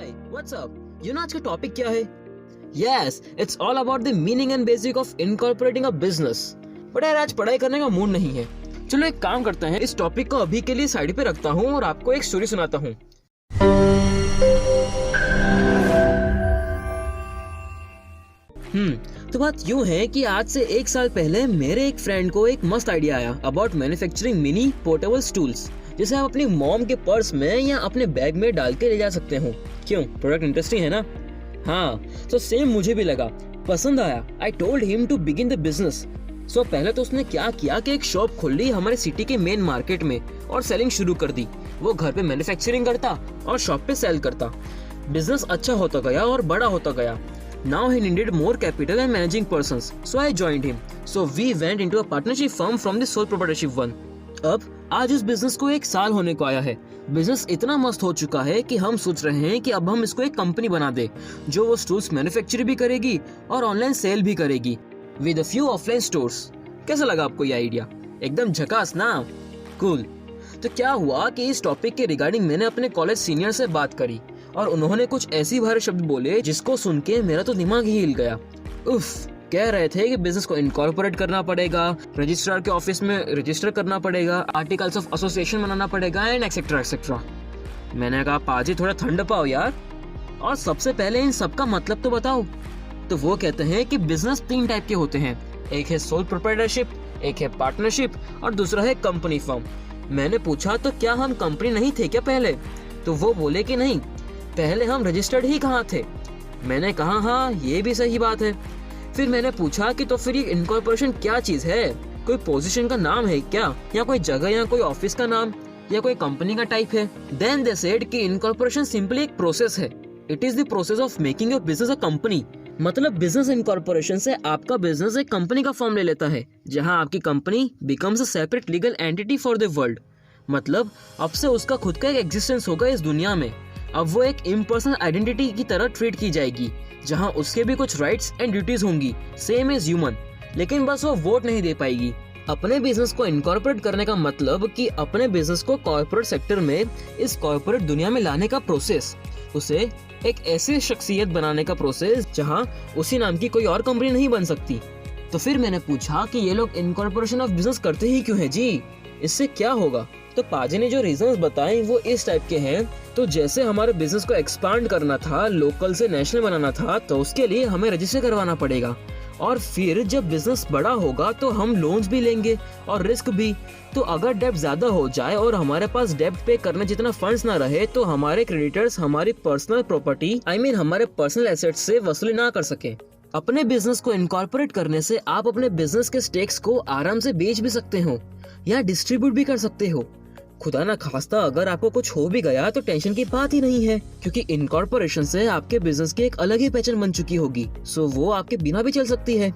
Hi what's up. आज का topic क्या है? Yes, it's all about the meaning and basic of incorporating a business. But यार आज पढ़ाई करने का मूड नहीं है। चलो एक काम करते हैं, इस टॉपिक को अभी के लिए साइड पे रखता हूँ और आपको एक स्टोरी सुनाता हूँ। तो बात यूँ है कि आज से 1 साल पहले मेरे एक फ्रेंड को एक मस्त आइडिया आया about manufacturing mini portable stools, जिसे आप अपनी मॉम के पर्स में या अपने बैग में डाल के ले जा सकते हो। क्यों, प्रोडक्ट इंटरेस्टिंग है ना? हाँ, तो सेम मुझे भी लगा, पसंद आया। I told him to begin the business. So पहले तो उसने क्या किया कि एक शॉप खोल ली हमारे सिटी के मेन मार्केट में और सेलिंग शुरू कर दी। वो घर पे मैन्युफैक्चरिंग करता और शॉप पे सेल करता। बिजनेस अच्छा होता गया और बड़ा होता गया। Now he needed more capital and managing persons, so I joined him. So we went into a partnership firm from the sole proprietorship one. अब आज उस बिजनेस को 1 साल होने को आया है। बिजनेस इतना मस्त हो चुका है कि हम सोच रहे हैं कि अब हम इसको एक कंपनी बना दे जो वो स्टूल्स मैन्युफैक्चर भी करेगी और ऑनलाइन सेल भी करेगी with a few offline stores. कैसा लगा आपको ये आइडिया? एकदम झकास ना? कूल। तो क्या हुआ कि इस टॉपिक के रिगार्डिंग मैंने अपने कॉलेज सीनियर से बात करी और उन्होंने कुछ ऐसी भारी शब्द बोले जिसको सुन के मेरा तो दिमाग ही हिल गया। उफ, कह रहे थे कि बिजनेस को इनकॉर्पोरेट करना पड़ेगा, रजिस्ट्रार के ऑफिस में रजिस्टर करना पड़ेगा, आर्टिकल्स ऑफ एसोसिएशन बनाना पड़ेगा एंड एक्सेट्रा एक्सेट्रा। मैंने कहा पाजी थोड़ा ठंड पाओ यार, और सबसे पहले इन सबका मतलब तो बताओ। तो वो कहते हैं कि बिजनेस 3 टाइप के होते हैं, एक है सोल प्रोप्राइटरशिप, एक है पार्टनरशिप और दूसरा है कंपनी फर्म। मैंने पूछा तो क्या हम कंपनी नहीं थे क्या पहले? तो वो बोले कि नहीं, पहले हम रजिस्टर्ड ही कहाँ थे। मैंने कहा हाँ ये भी सही बात है। फिर मैंने पूछा कि तो फिर ये इनकॉर्पोरेशन क्या चीज है? कोई पोजीशन का नाम है क्या, या कोई जगह या कोई ऑफिस का नाम या कोई कंपनी का टाइप है? देन दे सेड कि इनकॉर्पोरेशन सिंपली एक प्रोसेस है। It is the process of making your business a company. मतलब बिजनेस इनकॉर्पोरेशन से आपका बिजनेस एक कंपनी का फॉर्म ले लेता है, जहाँ आपकी company becomes a separate legal entity for the world. मतलब अब से उसका खुद का एक एग्जिस्टेंस होगा इस दुनिया में। अब वो एक इम्पर्सनल आइडेंटिटी की तरह ट्रीट की जाएगी, जहां उसके भी कुछ राइट्स एंड ड्यूटीज होंगी सेम एज ह्यूमन, लेकिन बस वो वोट नहीं दे पाएगी। अपने बिजनेस को इनकॉर्पोरेट करने का मतलब कि अपने बिजनेस को कॉर्पोरेट सेक्टर में, इस कॉर्पोरेट दुनिया में लाने का प्रोसेस, उसे एक ऐसी शख्सियत बनाने का प्रोसेस जहां उसी नाम की कोई और कंपनी नहीं बन सकती। तो फिर मैंने पूछा कि ये लोग इनकॉर्पोरेशन ऑफ बिजनेस करते ही क्यों है जी, इससे क्या होगा? तो पाजी ने जो रीजंस बताए वो इस टाइप के हैं। तो जैसे हमारे बिजनेस को एक्सपांड करना था, लोकल से नेशनल बनाना था, तो उसके लिए हमें रजिस्टर करवाना पड़ेगा। और फिर जब बिजनेस बड़ा होगा तो हम लोन्स भी लेंगे और रिस्क भी। तो अगर डेब्ट ज्यादा हो जाए और हमारे पास डेब्ट पे करने जितना फंड्स ना रहे तो हमारे क्रेडिटर्स हमारी पर्सनल प्रॉपर्टी हमारे पर्सनल एसेट्स से वसूली ना कर सके। अपने बिजनेस को इनकॉर्पोरेट करने से आप अपने बिजनेस के स्टेक्स को आराम से बेच भी सकते हो या डिस्ट्रीब्यूट भी कर सकते हो। खुदा ना खास्ता अगर आपको कुछ हो भी गया तो टेंशन की बात ही नहीं है, क्योंकि इनकॉर्पोरेशन से आपके बिजनेस की एक अलग ही पहचान बन चुकी होगी। सो वो आपके बिना भी चल सकती है।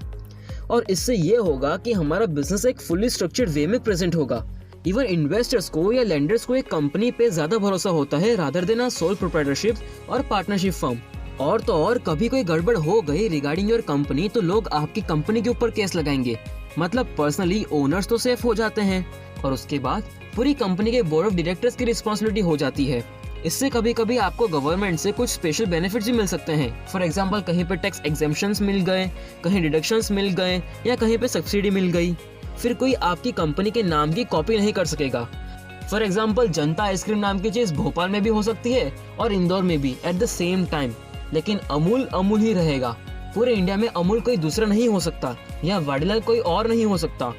और इससे ये होगा कि हमारा बिजनेस एक फुल्ली स्ट्रक्चर्ड वे में प्रेजेंट होगा। इवन इन्वेस्टर्स को या लेंडर्स को एक कंपनी पे ज्यादा भरोसा होता है rather than a sole proprietorship और पार्टनरशिप फर्म। और तो और कभी कोई गड़बड़ हो गई रिगार्डिंग योर कंपनी तो लोग आपकी कंपनी के ऊपर केस लगाएंगे। मतलब पर्सनली ओनर्स तो सेफ हो जाते हैं और उसके बाद पूरी कंपनी के बोर्ड ऑफ डायरेक्टर्स की रिस्पॉन्सिबिलिटी हो जाती है। इससे कभी कभी आपको गवर्नमेंट से कुछ स्पेशल बेनिफिट्स भी मिल सकते हैं। फॉर एग्जांपल कहीं पे टैक्स एग्जेम्पशंस मिल गए, कहीं डिडक्शंस मिल गए या कहीं पे सब्सिडी मिल गई। फिर कोई आपकी कंपनी के नाम की कॉपी नहीं कर सकेगा। फॉर एग्जाम्पल जनता आइसक्रीम नाम की चीज भोपाल में भी हो सकती है और इंदौर में भी एट द सेम टाइम, लेकिन अमूल अमूल ही रहेगा। पूरे इंडिया में अमूल कोई दूसरा नहीं हो सकता या वाडीलाल कोई और नहीं हो सकता।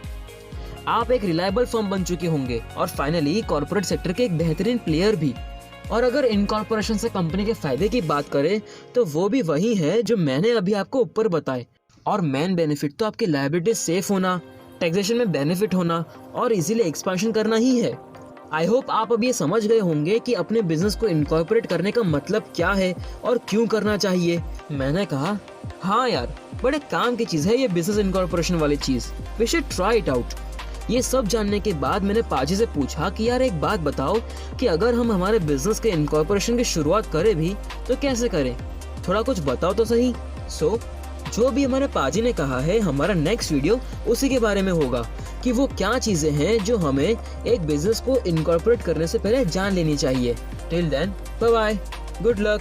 आप एक रिलायबल फर्म बन चुके होंगे और फाइनली कॉर्पोरेट सेक्टर के एक बेहतरीन प्लेयर भी। और अगर इनकॉर्पोरेशन से कंपनी के फायदे की बात करें तो वो भी वही है जो मैंने अभी आपको ऊपर बताए। और मेन बेनिफिट तो आपकी लायबिलिटी सेफ होना, टैक्सेशन में बेनिफिट होना और इजीली एक्सपेंशन करना ही है। आई होप आप अब ये समझ गए होंगे कि अपने बिजनेस को इनकॉर्पोरेट करने का मतलब क्या है और क्यों करना चाहिए। मैंने कहा हाँ यार, बड़े काम की चीज है ये बिजनेस इनकॉर्पोरेशन वाली चीज, we should try it out. ये सब जानने के बाद मैंने पाजी से पूछा कि यार एक बात बताओ कि अगर हम हमारे बिजनेस के इनकॉर्पोरेशन की शुरुआत करें भी तो कैसे करें, थोड़ा कुछ बताओ तो सही। सो जो भी हमारे पाजी ने कहा है, हमारा नेक्स्ट वीडियो उसी के बारे में होगा कि वो क्या चीजें हैं जो हमें एक बिजनेस को इनकॉर्पोरेट करने से पहले जान लेनी चाहिए। Till then bye bye, good luck.